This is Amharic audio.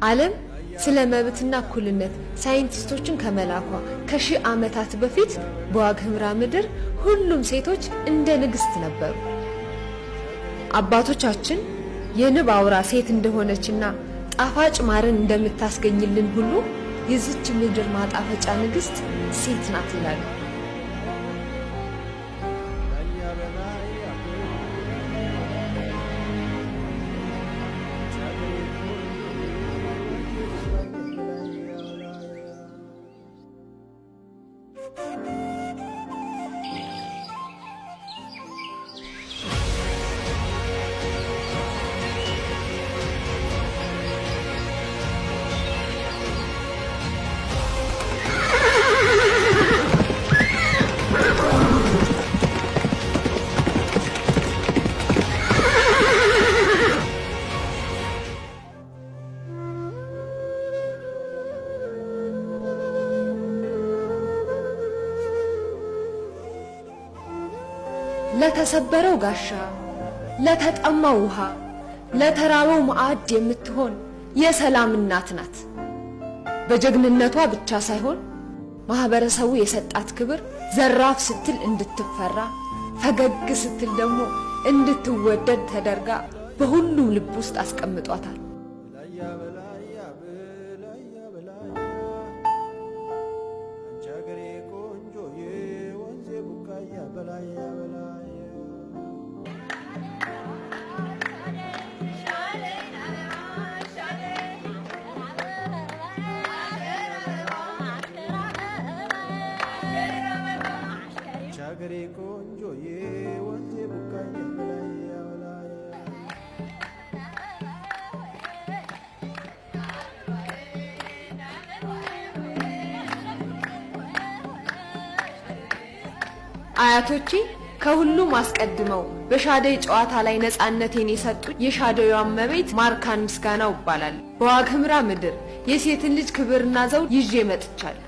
ዓለም ስለ መብትና እኩልነት ሳይንቲስቶችን ከመላኳ ከሺህ ዓመታት በፊት በዋግ ኽምራ ምድር ሁሉም ሴቶች እንደ ንግስት ነበሩ። አባቶቻችን የንብ አውራ ሴት እንደሆነችና ጣፋጭ ማርን እንደምታስገኝልን ሁሉ የዚች ምድር ማጣፈጫ ንግስት ሴት ናት ይላሉ። ለተሰበረው ጋሻ፣ ለተጠማው ውሃ፣ ለተራበው ማዕድ የምትሆን የሰላም እናት ናት። በጀግንነቷ ብቻ ሳይሆን ማህበረሰቡ የሰጣት ክብር ዘራፍ ስትል እንድትፈራ፣ ፈገግ ስትል ደግሞ እንድትወደድ ተደርጋ በሁሉም ልብ ውስጥ አስቀምጧታል። አያቶቼ ከሁሉም አስቀድመው በሻደይ ጨዋታ ላይ ነፃነቴን የሰጡኝ የሻደዩ እመቤት ማርካን ምስጋናው ይባላል። በዋግ ኽምራ ምድር የሴትን ልጅ ክብርና ዘውድ ይዤ መጥቻለሁ።